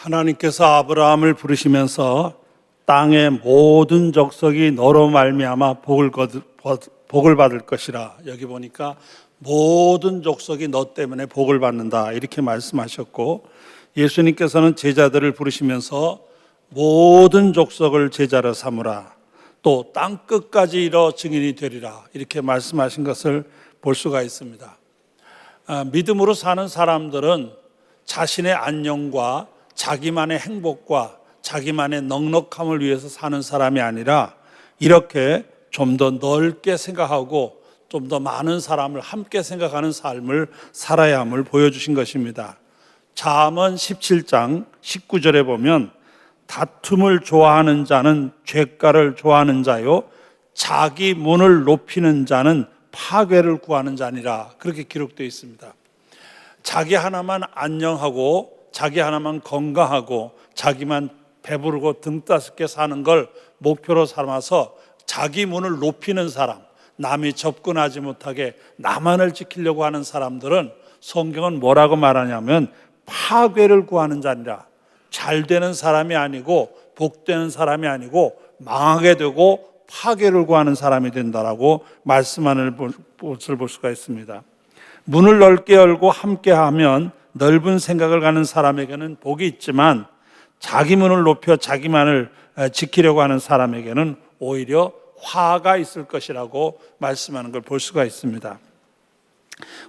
하나님께서 아브라함을 부르시면서 땅의 모든 족속이 너로 말미암아 복을 받을 것이라. 여기 보니까 모든 족속이 너 때문에 복을 받는다 이렇게 말씀하셨고, 예수님께서는 제자들을 부르시면서 모든 족속을 제자로 삼으라, 또 땅끝까지 이뤄 증인이 되리라 이렇게 말씀하신 것을 볼 수가 있습니다. 믿음으로 사는 사람들은 자신의 안녕과 자기만의 행복과 자기만의 넉넉함을 위해서 사는 사람이 아니라 이렇게 좀 더 넓게 생각하고 좀 더 많은 사람을 함께 생각하는 삶을 살아야 함을 보여주신 것입니다. 잠언 17장 19절에 보면 다툼을 좋아하는 자는 죗가를 좋아하는 자요, 자기 문을 높이는 자는 파괴를 구하는 자니라, 그렇게 기록되어 있습니다. 자기 하나만 안녕하고 자기 하나만 건강하고 자기만 배부르고 등 따숩게 사는 걸 목표로 삼아서 자기 문을 높이는 사람, 남이 접근하지 못하게 나만을 지키려고 하는 사람들은 성경은 뭐라고 말하냐면 파괴를 구하는 자니라. 잘 되는 사람이 아니고 복되는 사람이 아니고 망하게 되고 파괴를 구하는 사람이 된다라고 말씀하는 것을 볼 수가 있습니다. 문을 넓게 열고 함께하면 넓은 생각을 가는 사람에게는 복이 있지만, 자기 문을 높여 자기만을 지키려고 하는 사람에게는 오히려 화가 있을 것이라고 말씀하는 걸 볼 수가 있습니다.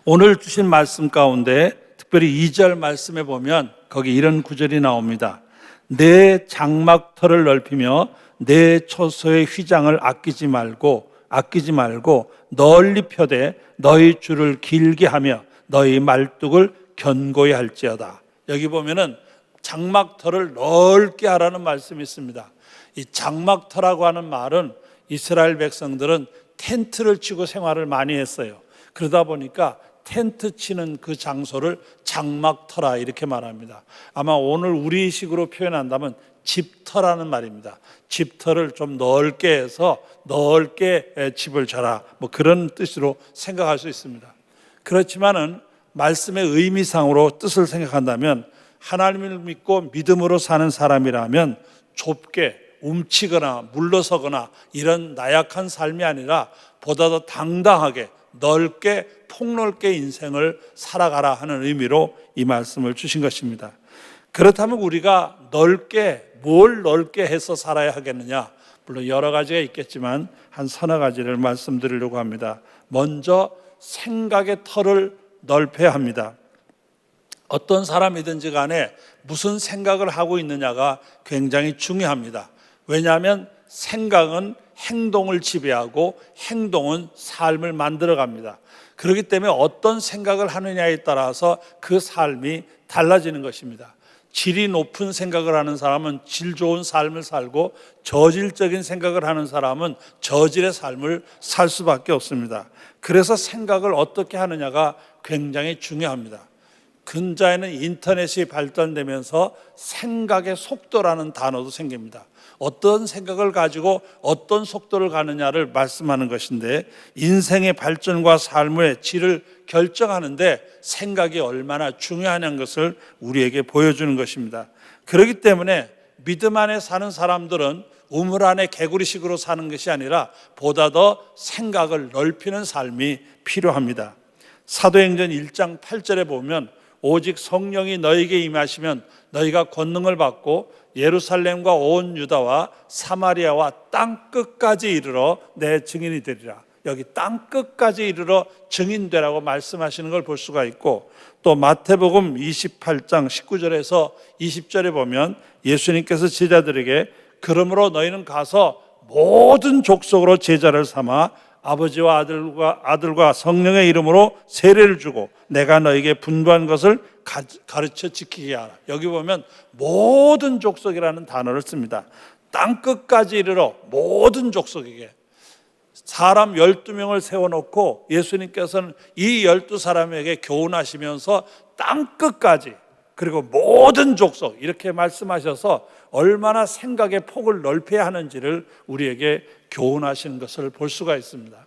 오늘 주신 말씀 가운데 특별히 2절 말씀에 보면 거기 이런 구절이 나옵니다. 내 장막터를 넓히며 내 처소의 휘장을 아끼지 말고 널리 펴되 너희 줄을 길게 하며 너희 말뚝을 견고히 할지어다. 여기 보면은 장막터를 넓게 하라는 말씀이 있습니다. 이 장막터라고 하는 말은 이스라엘 백성들은 텐트를 치고 생활을 많이 했어요. 그러다 보니까 텐트 치는 그 장소를 장막터라 이렇게 말합니다. 아마 오늘 우리식으로 표현한다면 집터라는 말입니다. 집터를 좀 넓게 해서 넓게 집을 져라, 뭐 그런 뜻으로 생각할 수 있습니다. 그렇지만은 말씀의 의미상으로 뜻을 생각한다면, 하나님을 믿고 믿음으로 사는 사람이라면 좁게 움치거나 물러서거나 이런 나약한 삶이 아니라 보다 더 당당하게 넓게 폭넓게 인생을 살아가라 하는 의미로 이 말씀을 주신 것입니다. 그렇다면 우리가 뭘 넓게 해서 살아야 하겠느냐? 물론 여러 가지가 있겠지만 한 서너 가지를 말씀드리려고 합니다. 먼저 생각의 털을 넓혀야 합니다. 어떤 사람이든지 간에 무슨 생각을 하고 있느냐가 굉장히 중요합니다. 왜냐하면 생각은 행동을 지배하고 행동은 삶을 만들어갑니다. 그렇기 때문에 어떤 생각을 하느냐에 따라서 그 삶이 달라지는 것입니다. 질이 높은 생각을 하는 사람은 질 좋은 삶을 살고, 저질적인 생각을 하는 사람은 저질의 삶을 살 수밖에 없습니다. 그래서 생각을 어떻게 하느냐가 굉장히 중요합니다. 근자에는 인터넷이 발전되면서 생각의 속도라는 단어도 생깁니다. 어떤 생각을 가지고 어떤 속도를 가느냐를 말씀하는 것인데, 인생의 발전과 삶의 질을 결정하는데 생각이 얼마나 중요하냐는 것을 우리에게 보여주는 것입니다. 그렇기 때문에 믿음 안에 사는 사람들은 우물 안에 개구리식으로 사는 것이 아니라 보다 더 생각을 넓히는 삶이 필요합니다. 사도행전 1장 8절에 보면 오직 성령이 너희에게 임하시면 너희가 권능을 받고 예루살렘과 온 유다와 사마리아와 땅끝까지 이르러 내 증인이 되리라. 여기 땅끝까지 이르러 증인되라고 말씀하시는 걸 볼 수가 있고, 또 마태복음 28장 19절에서 20절에 보면 예수님께서 제자들에게 그러므로 너희는 가서 모든 족속으로 제자를 삼아 아버지와 아들과 성령의 이름으로 세례를 주고 내가 너에게 분부한 것을 가르쳐 지키게 하라. 여기 보면 모든 족속이라는 단어를 씁니다. 땅끝까지 이르러 모든 족속에게. 사람 12명을 세워놓고 예수님께서는 이 12사람에게 교훈하시면서 땅끝까지, 그리고 모든 족속 이렇게 말씀하셔서 얼마나 생각의 폭을 넓혀야 하는지를 우리에게 교훈하시는 것을 볼 수가 있습니다.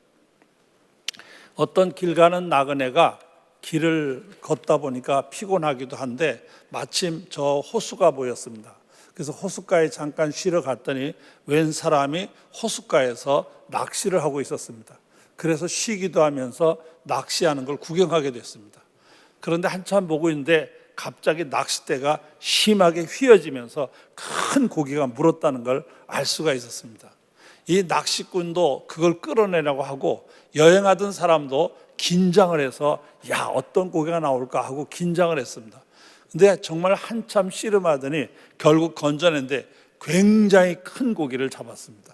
어떤 길 가는 나그네가 길을 걷다 보니까 피곤하기도 한데 마침 저 호수가 보였습니다. 그래서 호숫가에 잠깐 쉬러 갔더니 웬 사람이 호숫가에서 낚시를 하고 있었습니다. 그래서 쉬기도 하면서 낚시하는 걸 구경하게 됐습니다. 그런데 한참 보고 있는데 갑자기 낚싯대가 심하게 휘어지면서 큰 고기가 물었다는 걸 알 수가 있었습니다. 이 낚시꾼도 그걸 끌어내려고 하고 여행하던 사람도 긴장을 해서 야, 어떤 고기가 나올까 하고 긴장을 했습니다. 근데 정말 한참 씨름하더니 결국 건져낸데 굉장히 큰 고기를 잡았습니다.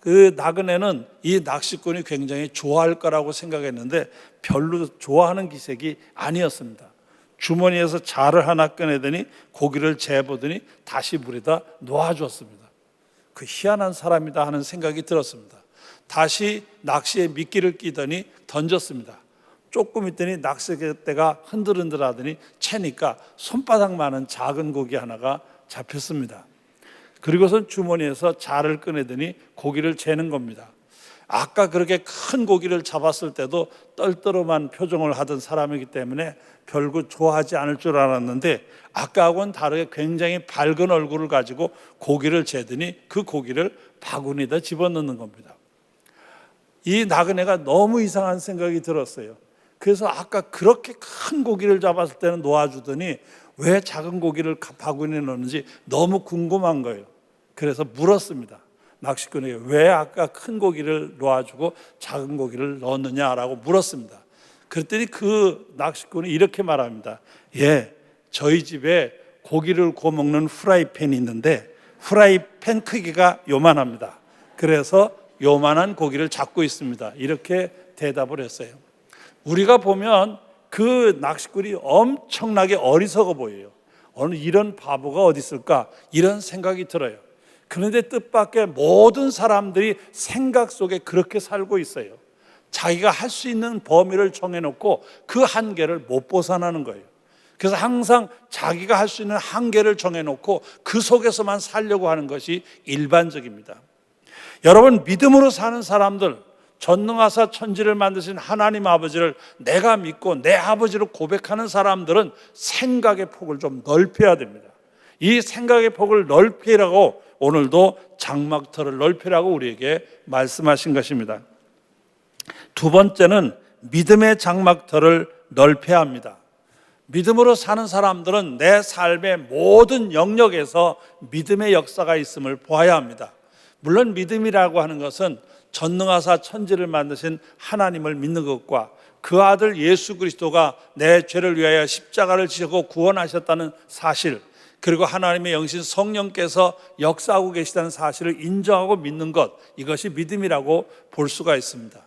그 나그네는 이 낚시꾼이 굉장히 좋아할 거라고 생각했는데 별로 좋아하는 기색이 아니었습니다. 주머니에서 자를 하나 꺼내더니 고기를 재보더니 다시 물에다 놓아주었습니다. 그 희한한 사람이다 하는 생각이 들었습니다. 다시 낚시에 미끼를 끼더니 던졌습니다. 조금 있더니 낚싯대가 흔들흔들하더니 채니까 손바닥만한 작은 고기 하나가 잡혔습니다. 그리고선 주머니에서 자를 꺼내더니 고기를 재는 겁니다. 아까 그렇게 큰 고기를 잡았을 때도 떨떠름한 표정을 하던 사람이기 때문에 별로 좋아하지 않을 줄 알았는데 아까하고는 다르게 굉장히 밝은 얼굴을 가지고 고기를 재더니 그 고기를 바구니에다 집어넣는 겁니다. 이 나그네가 너무 이상한 생각이 들었어요. 그래서 아까 그렇게 큰 고기를 잡았을 때는 놓아주더니 왜 작은 고기를 바구니에 넣는지 너무 궁금한 거예요. 그래서 물었습니다. 낚시꾼에게 왜 아까 큰 고기를 놓아주고 작은 고기를 넣었느냐라고 물었습니다. 그랬더니 그 낚시꾼이 이렇게 말합니다. 예, 저희 집에 고기를 구워 먹는 프라이팬이 있는데 프라이팬 크기가 요만합니다. 그래서 요만한 고기를 잡고 있습니다. 이렇게 대답을 했어요. 우리가 보면 그 낚시꾼이 엄청나게 어리석어 보여요. 어느 이런 바보가 어디 있을까 이런 생각이 들어요. 그런데 뜻밖의 모든 사람들이 생각 속에 그렇게 살고 있어요. 자기가 할 수 있는 범위를 정해놓고 그 한계를 못 벗어나는 거예요. 그래서 항상 자기가 할 수 있는 한계를 정해놓고 그 속에서만 살려고 하는 것이 일반적입니다. 여러분, 믿음으로 사는 사람들, 전능하사 천지를 만드신 하나님 아버지를 내가 믿고 내 아버지로 고백하는 사람들은 생각의 폭을 좀 넓혀야 됩니다. 이 생각의 폭을 넓히라고 오늘도 장막터를 넓히라고 우리에게 말씀하신 것입니다. 두 번째는 믿음의 장막터를 넓혀야 합니다. 믿음으로 사는 사람들은 내 삶의 모든 영역에서 믿음의 역사가 있음을 보아야 합니다. 물론 믿음이라고 하는 것은 전능하사 천지를 만드신 하나님을 믿는 것과 그 아들 예수 그리스도가 내 죄를 위하여 십자가를 지고 구원하셨다는 사실, 그리고 하나님의 영신 성령께서 역사하고 계시다는 사실을 인정하고 믿는 것, 이것이 믿음이라고 볼 수가 있습니다.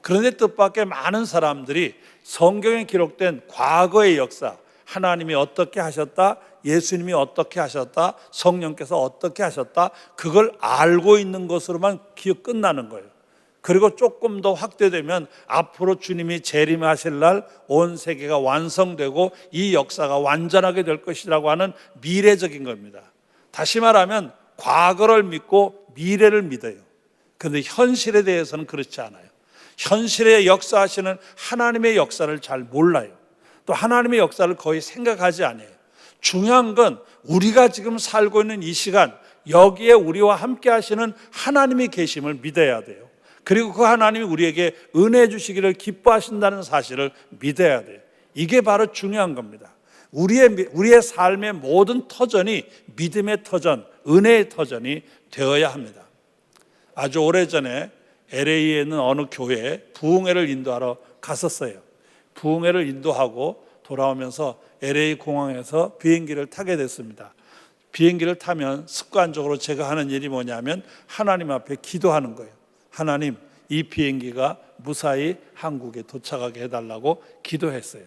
그런데 뜻밖의 많은 사람들이 성경에 기록된 과거의 역사, 하나님이 어떻게 하셨다, 예수님이 어떻게 하셨다, 성령께서 어떻게 하셨다, 그걸 알고 있는 것으로만 기억 끝나는 거예요. 그리고 조금 더 확대되면 앞으로 주님이 재림하실 날 온 세계가 완성되고 이 역사가 완전하게 될 것이라고 하는 미래적인 겁니다. 다시 말하면 과거를 믿고 미래를 믿어요. 그런데 현실에 대해서는 그렇지 않아요. 현실에 역사하시는 하나님의 역사를 잘 몰라요. 또 하나님의 역사를 거의 생각하지 않아요. 중요한 건 우리가 지금 살고 있는 이 시간, 여기에 우리와 함께 하시는 하나님이 계심을 믿어야 돼요. 그리고 그 하나님이 우리에게 은혜 주시기를 기뻐하신다는 사실을 믿어야 돼요. 이게 바로 중요한 겁니다. 우리의 삶의 모든 터전이 믿음의 터전, 은혜의 터전이 되어야 합니다. 아주 오래전에 LA에 있는 어느 교회에 부흥회를 인도하러 갔었어요. 부흥회를 인도하고 돌아오면서 LA 공항에서 비행기를 타게 됐습니다. 비행기를 타면 습관적으로 제가 하는 일이 뭐냐면 하나님 앞에 기도하는 거예요. 하나님, 이 비행기가 무사히 한국에 도착하게 해달라고 기도했어요.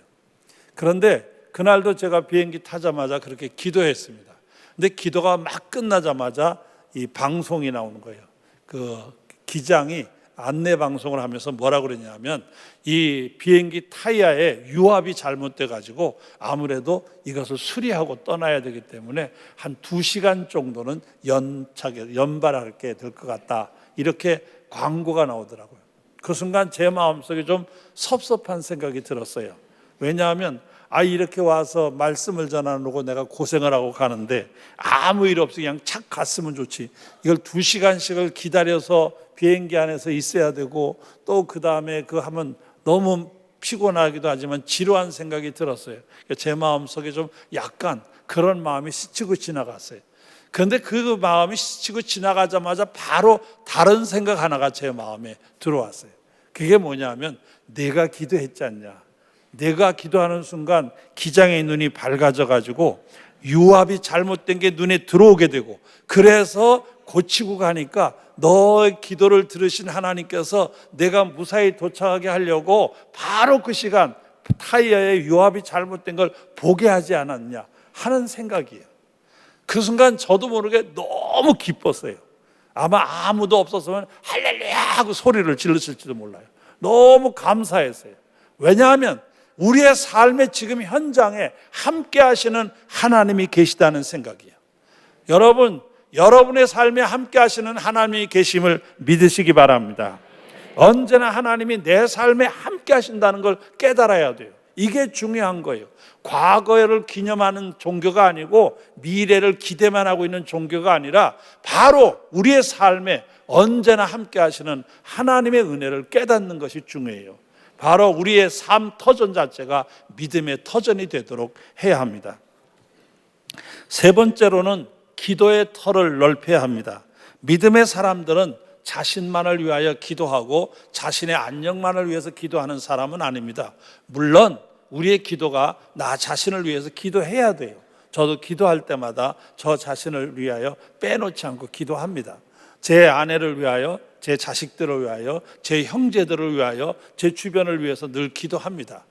그런데 그날도 제가 비행기 타자마자 그렇게 기도했습니다. 근데 기도가 막 끝나자마자 이 방송이 나오는 거예요. 그 기장이 안내 방송을 하면서 뭐라고 그러냐면 이 비행기 타이어에 유압이 잘못돼 가지고 아무래도 이것을 수리하고 떠나야 되기 때문에 한 2시간 정도는 연발하게 될 것 같다, 이렇게 광고가 나오더라고요. 그 순간 제 마음속에 좀 섭섭한 생각이 들었어요. 왜냐하면 이렇게 와서 말씀을 전하려고 내가 고생을 하고 가는데 아무 일 없이 그냥 착 갔으면 좋지. 이걸 2시간씩을 기다려서 비행기 안에서 있어야 되고 또 그 다음에 하면 너무 피곤하기도 하지만 지루한 생각이 들었어요. 제 마음속에 좀 약간 그런 마음이 스치고 지나갔어요. 그런데 그 마음이 스치고 지나가자마자 바로 다른 생각 하나가 제 마음에 들어왔어요. 그게 뭐냐면 내가 기도했지 않냐. 내가 기도하는 순간 기장의 눈이 밝아져 가지고 유압이 잘못된 게 눈에 들어오게 되고 그래서 고치고 가니까 너의 기도를 들으신 하나님께서 내가 무사히 도착하게 하려고 바로 그 시간 타이어의 유압이 잘못된 걸 보게 하지 않았냐 하는 생각이에요. 그 순간 저도 모르게 너무 기뻤어요. 아마 아무도 없었으면 할렐루야 하고 소리를 질렀을지도 몰라요. 너무 감사했어요. 왜냐하면 우리의 삶의 지금 현장에 함께 하시는 하나님이 계시다는 생각이에요. 여러분의 삶에 함께 하시는 하나님이 계심을 믿으시기 바랍니다. 언제나 하나님이 내 삶에 함께 하신다는 걸 깨달아야 돼요. 이게 중요한 거예요. 과거를 기념하는 종교가 아니고 미래를 기대만 하고 있는 종교가 아니라 바로 우리의 삶에 언제나 함께 하시는 하나님의 은혜를 깨닫는 것이 중요해요. 바로 우리의 삶 터전 자체가 믿음의 터전이 되도록 해야 합니다. 세 번째로는 기도의 터를 넓혀야 합니다. 믿음의 사람들은 자신만을 위하여 기도하고 자신의 안녕만을 위해서 기도하는 사람은 아닙니다. 물론 우리의 기도가 나 자신을 위해서 기도해야 돼요. 저도 기도할 때마다 저 자신을 위하여 빼놓지 않고 기도합니다. 제 아내를 위하여, 제 자식들을 위하여, 제 형제들을 위하여, 제 주변을 위해서 늘 기도합니다.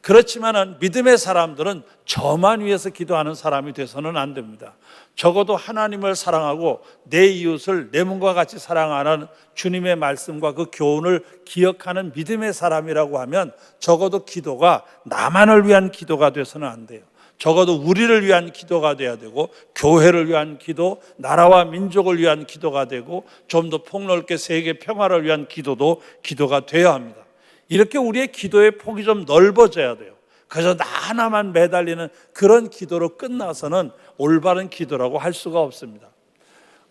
그렇지만은 믿음의 사람들은 저만 위해서 기도하는 사람이 돼서는 안 됩니다. 적어도 하나님을 사랑하고 내 이웃을 내 몸과 같이 사랑하는 주님의 말씀과 그 교훈을 기억하는 믿음의 사람이라고 하면 적어도 기도가 나만을 위한 기도가 돼서는 안 돼요. 적어도 우리를 위한 기도가 돼야 되고 교회를 위한 기도, 나라와 민족을 위한 기도가 되고 좀 더 폭넓게 세계 평화를 위한 기도도 기도가 되어야 합니다. 이렇게 우리의 기도의 폭이 좀 넓어져야 돼요. 그래서 나 하나만 매달리는 그런 기도로 끝나서는 올바른 기도라고 할 수가 없습니다.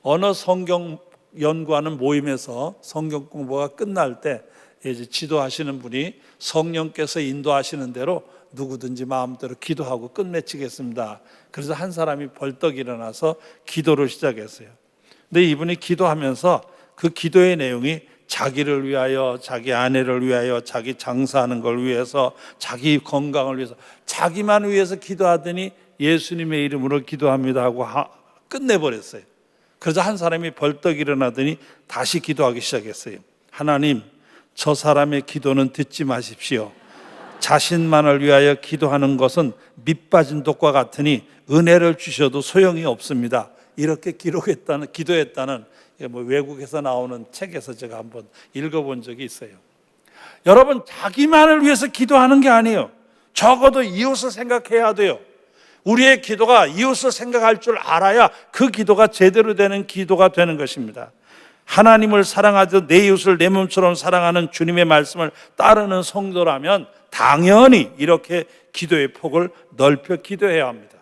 어느 성경 연구하는 모임에서 성경 공부가 끝날 때 이제 지도하시는 분이 성령께서 인도하시는 대로 누구든지 마음대로 기도하고 끝맺히겠습니다. 그래서 한 사람이 벌떡 일어나서 기도를 시작했어요. 근데 이분이 기도하면서 그 기도의 내용이 자기를 위하여, 자기 아내를 위하여, 자기 장사하는 걸 위해서, 자기 건강을 위해서, 자기만 위해서 기도하더니 예수님의 이름으로 기도합니다 하고 끝내버렸어요. 그래서 한 사람이 벌떡 일어나더니 다시 기도하기 시작했어요. 하나님, 저 사람의 기도는 듣지 마십시오. 자신만을 위하여 기도하는 것은 밑빠진 독과 같으니 은혜를 주셔도 소용이 없습니다. 이렇게 기도했다는 외국에서 나오는 책에서 제가 한번 읽어본 적이 있어요. 여러분, 자기만을 위해서 기도하는 게 아니에요. 적어도 이웃을 생각해야 돼요. 우리의 기도가 이웃을 생각할 줄 알아야 그 기도가 제대로 되는 기도가 되는 것입니다. 하나님을 사랑하듯 내 이웃을 내 몸처럼 사랑하는 주님의 말씀을 따르는 성도라면 당연히 이렇게 기도의 폭을 넓혀 기도해야 합니다.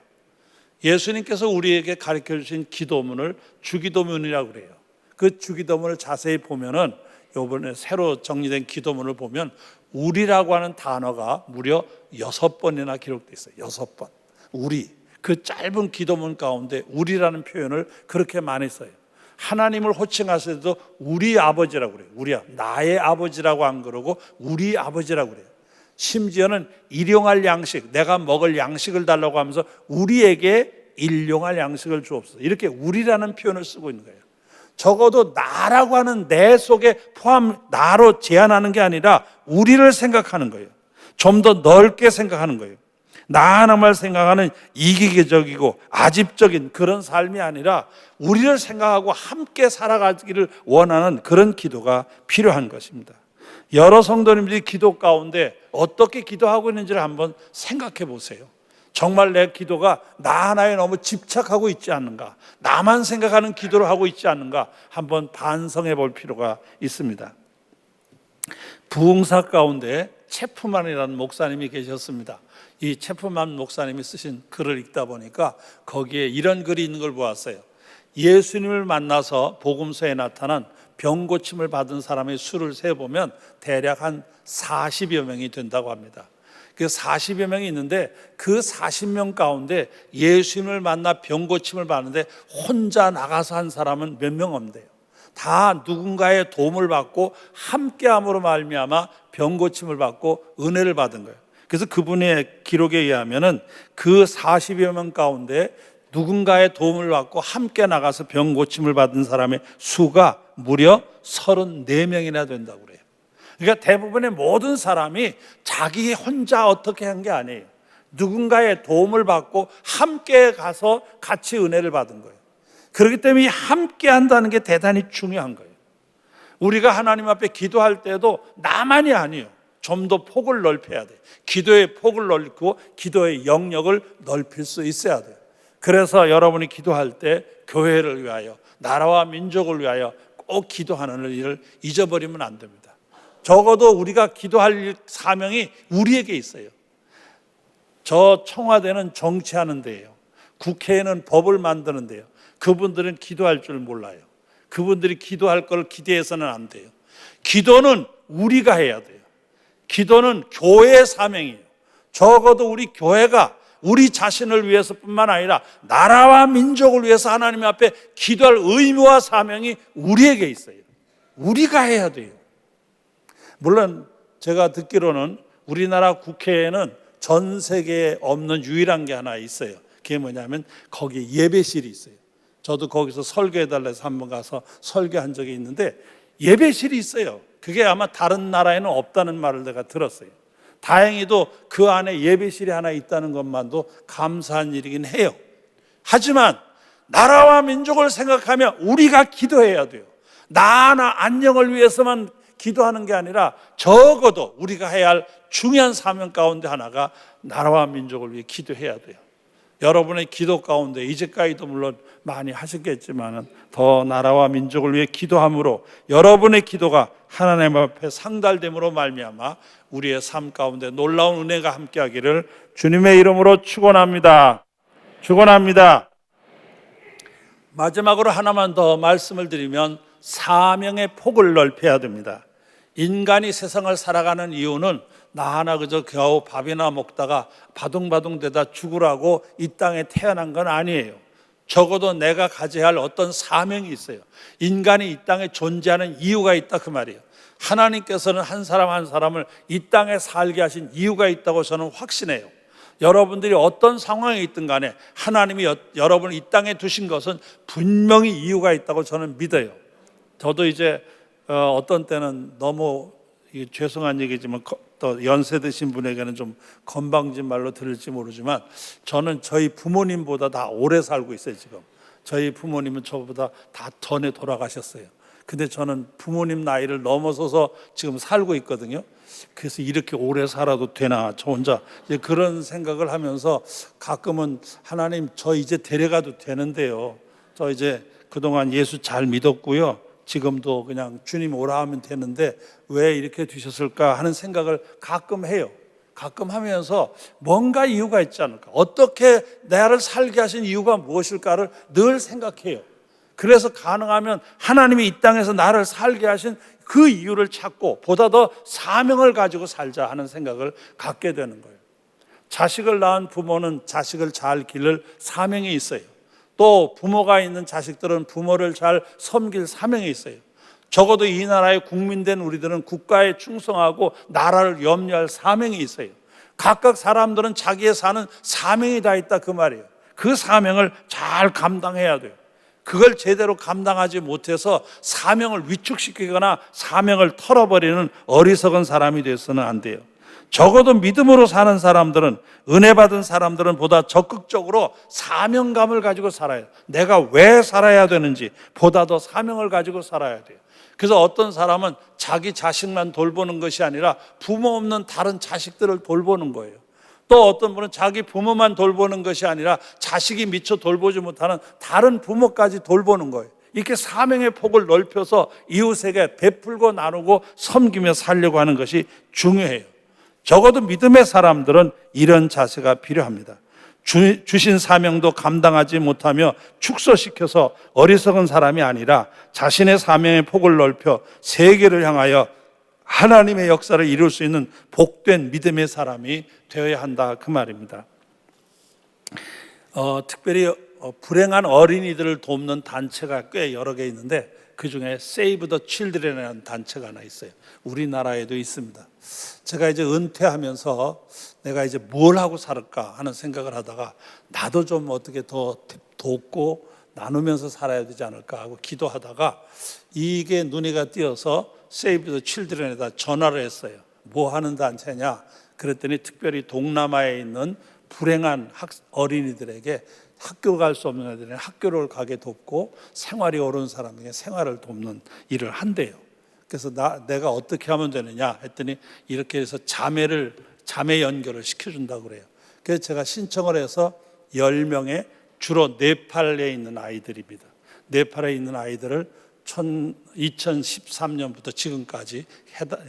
예수님께서 우리에게 가르쳐 주신 기도문을 주기도문이라고 그래요. 그 주기도문을 자세히 보면은 이번에 새로 정리된 기도문을 보면 우리라고 하는 단어가 무려 6번이나 기록되어 있어요. 6번. 우리. 그 짧은 기도문 가운데 우리라는 표현을 그렇게 많이 써요. 하나님을 호칭하실 때도 우리 아버지라고 그래요. 우리야. 나의 아버지라고 안 그러고 우리 아버지라고 그래요. 심지어는 일용할 양식, 내가 먹을 양식을 달라고 하면서 우리에게 일용할 양식을 주옵소서. 이렇게 우리라는 표현을 쓰고 있는 거예요. 적어도 나라고 하는 내 속에 나로 제한하는 게 아니라 우리를 생각하는 거예요. 좀 더 넓게 생각하는 거예요. 나 하나만 생각하는 이기적이고 아집적인 그런 삶이 아니라 우리를 생각하고 함께 살아가기를 원하는 그런 기도가 필요한 것입니다. 여러 성도님들이 기도 가운데 어떻게 기도하고 있는지를 한번 생각해 보세요. 정말 내 기도가 나 하나에 너무 집착하고 있지 않는가, 나만 생각하는 기도를 하고 있지 않는가 한번 반성해 볼 필요가 있습니다. 부흥사 가운데 체프만이라는 목사님이 계셨습니다. 이 체프만 목사님이 쓰신 글을 읽다 보니까 거기에 이런 글이 있는 걸 보았어요. 예수님을 만나서 복음서에 나타난 병 고침을 받은 사람의 수를 세보면 대략 한 40여 명이 된다고 합니다. 그 40여 명이 있는데 그 40명 가운데 예수님을 만나 병 고침을 받는데 혼자 나가서 한 사람은 몇 명 없대요. 다 누군가의 도움을 받고 함께함으로 말미암아 병 고침을 받고 은혜를 받은 거예요. 그래서 그분의 기록에 의하면은 그 40여 명 가운데 누군가의 도움을 받고 함께 나가서 병 고침을 받은 사람의 수가 무려 34명이나 된다고 그래요. 그러니까 대부분의 모든 사람이 자기 혼자 어떻게 한 게 아니에요. 누군가의 도움을 받고 함께 가서 같이 은혜를 받은 거예요. 그렇기 때문에 함께 한다는 게 대단히 중요한 거예요. 우리가 하나님 앞에 기도할 때도 나만이 아니에요. 좀 더 폭을 넓혀야 돼요. 기도의 폭을 넓고 기도의 영역을 넓힐 수 있어야 돼요. 그래서 여러분이 기도할 때 교회를 위하여, 나라와 민족을 위하여 꼭 기도하는 일을 잊어버리면 안 됩니다. 적어도 우리가 기도할 사명이 우리에게 있어요. 저 청와대는 정치하는 데예요. 국회에는 법을 만드는 데예요. 그분들은 기도할 줄 몰라요. 그분들이 기도할 걸 기대해서는 안 돼요. 기도는 우리가 해야 돼요. 기도는 교회의 사명이에요. 적어도 우리 교회가 우리 자신을 위해서뿐만 아니라 나라와 민족을 위해서 하나님 앞에 기도할 의무와 사명이 우리에게 있어요. 우리가 해야 돼요. 물론 제가 듣기로는 우리나라 국회에는 전 세계에 없는 유일한 게 하나 있어요. 그게 뭐냐면 거기에 예배실이 있어요. 저도 거기서 설교해달라 해서 한번 가서 설교한 적이 있는데 예배실이 있어요. 그게 아마 다른 나라에는 없다는 말을 내가 들었어요. 다행히도 그 안에 예배실이 하나 있다는 것만도 감사한 일이긴 해요. 하지만 나라와 민족을 생각하면 우리가 기도해야 돼요. 나나 안녕을 위해서만 기도하는 게 아니라 적어도 우리가 해야 할 중요한 사명 가운데 하나가 나라와 민족을 위해 기도해야 돼요. 여러분의 기도 가운데 이제까지도 물론 많이 하셨겠지만 더 나라와 민족을 위해 기도함으로 여러분의 기도가 하나님 앞에 상달됨으로 말미암아 우리의 삶 가운데 놀라운 은혜가 함께하기를 주님의 이름으로 축원합니다. 축원합니다. 마지막으로 하나만 더 말씀을 드리면 사명의 폭을 넓혀야 됩니다. 인간이 세상을 살아가는 이유는 나 하나 그저 겨우 밥이나 먹다가 바둥바둥 대다 죽으라고 이 땅에 태어난 건 아니에요. 적어도 내가 가져야 할 어떤 사명이 있어요. 인간이 이 땅에 존재하는 이유가 있다 그 말이에요. 하나님께서는 한 사람 한 사람을 이 땅에 살게 하신 이유가 있다고 저는 확신해요. 여러분들이 어떤 상황에 있든 간에 하나님이 여러분을 이 땅에 두신 것은 분명히 이유가 있다고 저는 믿어요. 저도 이제 어떤 때는 너무 죄송한 얘기지만 또 연세 드신 분에게는 좀 건방진 말로 들을지 모르지만 저는 저희 부모님보다 다 오래 살고 있어요. 지금 저희 부모님은 저보다 다 전에 돌아가셨어요. 근데 저는 부모님 나이를 넘어서서 지금 살고 있거든요. 그래서 이렇게 오래 살아도 되나 저 혼자 이제 그런 생각을 하면서 가끔은 하나님 저 이제 데려가도 되는데요. 저 이제 그동안 예수 잘 믿었고요. 지금도 그냥 주님 오라 하면 되는데 왜 이렇게 두셨을까 하는 생각을 가끔 해요. 가끔 하면서 뭔가 이유가 있지 않을까, 어떻게 나를 살게 하신 이유가 무엇일까를 늘 생각해요. 그래서 가능하면 하나님이 이 땅에서 나를 살게 하신 그 이유를 찾고 보다 더 사명을 가지고 살자 하는 생각을 갖게 되는 거예요. 자식을 낳은 부모는 자식을 잘 기를 사명이 있어요. 또 부모가 있는 자식들은 부모를 잘 섬길 사명이 있어요. 적어도 이 나라의 국민된 우리들은 국가에 충성하고 나라를 염려할 사명이 있어요. 각각 사람들은 자기의 사는 사명이 다 있다 그 말이에요. 그 사명을 잘 감당해야 돼요. 그걸 제대로 감당하지 못해서 사명을 위축시키거나 사명을 털어버리는 어리석은 사람이 되어서는 안 돼요. 적어도 믿음으로 사는 사람들은, 은혜 받은 사람들은 보다 적극적으로 사명감을 가지고 살아요. 내가 왜 살아야 되는지 보다 더 사명을 가지고 살아야 돼요. 그래서 어떤 사람은 자기 자식만 돌보는 것이 아니라 부모 없는 다른 자식들을 돌보는 거예요. 또 어떤 분은 자기 부모만 돌보는 것이 아니라 자식이 미처 돌보지 못하는 다른 부모까지 돌보는 거예요. 이렇게 사명의 폭을 넓혀서 이웃에게 베풀고 나누고 섬기며 살려고 하는 것이 중요해요. 적어도 믿음의 사람들은 이런 자세가 필요합니다. 주신 사명도 감당하지 못하며 축소시켜서 어리석은 사람이 아니라 자신의 사명의 폭을 넓혀 세계를 향하여 하나님의 역사를 이룰 수 있는 복된 믿음의 사람이 되어야 한다, 그 말입니다. 특별히 불행한 어린이들을 돕는 단체가 꽤 여러 개 있는데 그중에 Save the Children이라는 단체가 하나 있어요. 우리나라에도 있습니다. 제가 이제 은퇴하면서 내가 이제 뭘 하고 살을까 하는 생각을 하다가 나도 좀 어떻게 더 돕고 나누면서 살아야 되지 않을까 하고 기도하다가 이게 눈에가 띄어서 Save the Children에다 전화를 했어요. 뭐 하는 단체냐? 그랬더니 특별히 동남아에 있는 불행한 어린이들에게 학교 갈 수 없는 애들은 학교를 가게 돕고 생활이 어려운 사람에게 생활을 돕는 일을 한대요. 그래서 내가 어떻게 하면 되느냐 했더니 이렇게 해서 자매 연결을 시켜준다고 그래요. 그래서 제가 신청을 해서 10명의 주로 네팔에 있는 아이들입니다. 네팔에 있는 아이들을 2013년부터 지금까지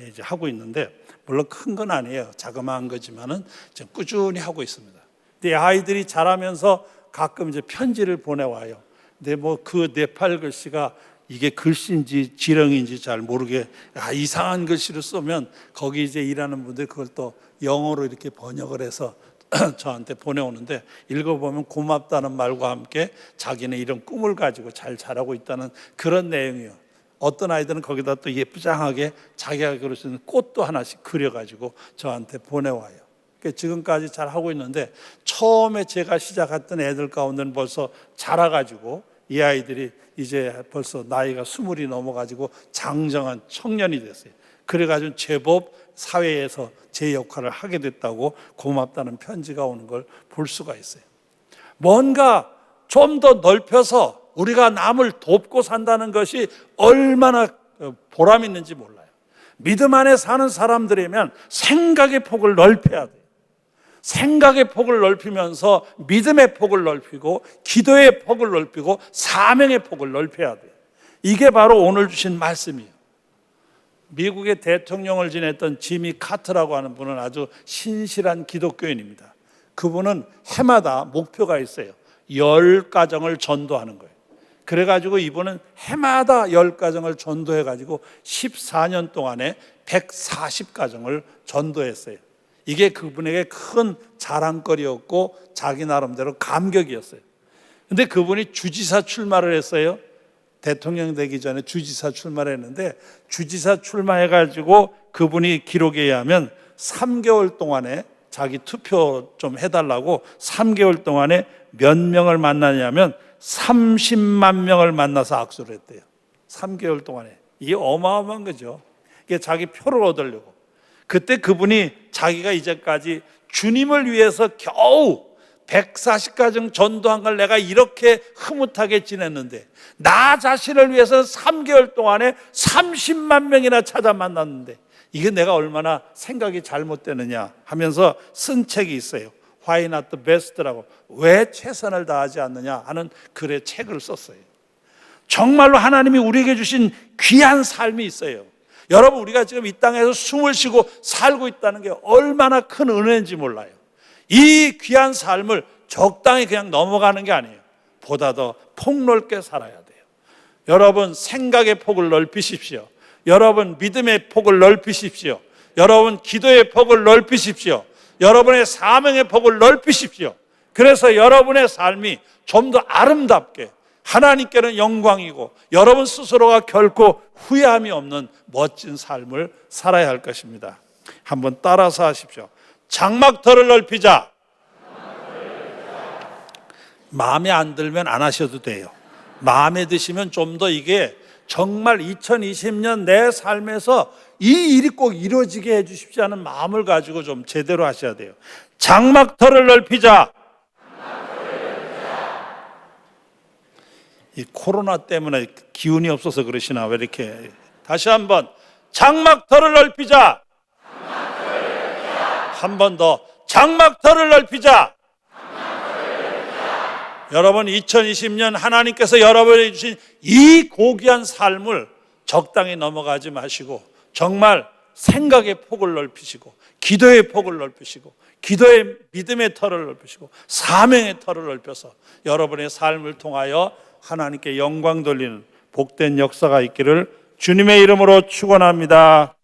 이제 하고 있는데 물론 큰 건 아니에요. 자그마한 거지만은 지금 꾸준히 하고 있습니다. 근데 아이들이 자라면서 가끔 이제 편지를 보내와요. 근데 뭐 그 네팔 글씨가 이게 글씨인지 지렁인지 잘 모르게 이상한 글씨를 쓰면 거기 이제 일하는 분들이 그걸 또 영어로 이렇게 번역을 해서 저한테 보내오는데 읽어보면 고맙다는 말과 함께 자기는 이런 꿈을 가지고 잘 자라고 있다는 그런 내용이에요. 어떤 아이들은 거기다 또 예쁘장하게 자기가 그릴 수 있는 꽃도 하나씩 그려가지고 저한테 보내와요. 지금까지 잘 하고 있는데 처음에 제가 시작했던 애들 가운데는 벌써 자라가지고 이 아이들이 이제 벌써 나이가 20이 넘어가지고 장정한 청년이 됐어요. 그래가지고 제법 사회에서 제 역할을 하게 됐다고 고맙다는 편지가 오는 걸 볼 수가 있어요. 뭔가 좀 더 넓혀서 우리가 남을 돕고 산다는 것이 얼마나 보람 있는지 몰라요. 믿음 안에 사는 사람들이면 생각의 폭을 넓혀야 돼요. 생각의 폭을 넓히면서 믿음의 폭을 넓히고 기도의 폭을 넓히고 사명의 폭을 넓혀야 돼요. 이게 바로 오늘 주신 말씀이에요. 미국의 대통령을 지냈던 지미 카터라고 하는 분은 아주 신실한 기독교인입니다. 그분은 해마다 목표가 있어요. 10가정을 전도하는 거예요. 그래가지고 이분은 해마다 10가정을 전도해가지고 14년 동안에 140가정을 전도했어요. 이게 그분에게 큰 자랑거리였고 자기 나름대로 감격이었어요. 근데 그분이 주지사 출마를 했어요. 대통령 되기 전에 주지사 출마를 했는데 주지사 출마해가지고 그분이 기록에 의하면 3개월 동안에 자기 투표 좀 해달라고 3개월 동안에 몇 명을 만나냐면 30만 명을 만나서 악수를 했대요. 3개월 동안에. 이게 어마어마한 거죠. 이게 자기 표를 얻으려고. 그때 그분이 자기가 이제까지 주님을 위해서 겨우 140가정 전도한 걸 내가 이렇게 흐뭇하게 지냈는데 나 자신을 위해서 3개월 동안에 30만 명이나 찾아 만났는데 이게 내가 얼마나 생각이 잘못되느냐 하면서 쓴 책이 있어요. Why not the best라고, 왜 최선을 다하지 않느냐 하는 글의 책을 썼어요. 정말로 하나님이 우리에게 주신 귀한 삶이 있어요. 여러분, 우리가 지금 이 땅에서 숨을 쉬고 살고 있다는 게 얼마나 큰 은혜인지 몰라요. 이 귀한 삶을 적당히 그냥 넘어가는 게 아니에요. 보다 더 폭넓게 살아야 돼요. 여러분, 생각의 폭을 넓히십시오. 여러분, 믿음의 폭을 넓히십시오. 여러분, 기도의 폭을 넓히십시오. 여러분의 사명의 폭을 넓히십시오. 그래서 여러분의 삶이 좀 더 아름답게, 하나님께는 영광이고 여러분 스스로가 결코 후회함이 없는 멋진 삶을 살아야 할 것입니다. 한번 따라서 하십시오. 장막터를 넓히자. 마음에 안 들면 안 하셔도 돼요. 마음에 드시면 좀 더 이게 정말 2020년 내 삶에서 이 일이 꼭 이루어지게 해 주십시오 하는 마음을 가지고 좀 제대로 하셔야 돼요. 장막터를 넓히자. 이 코로나 때문에 기운이 없어서 그러시나 왜 이렇게. 다시 한번 장막터를 넓히자. 한 번 더 장막터를 넓히자. 여러분 2020년 하나님께서 여러분에게 주신 이 고귀한 삶을 적당히 넘어가지 마시고 정말 생각의 폭을 넓히시고 기도의 폭을 넓히시고 기도의 믿음의 터를 넓히시고 사명의 터를 넓혀서 여러분의 삶을 통하여 하나님께 영광 돌리는 복된 역사가 있기를 주님의 이름으로 축원합니다.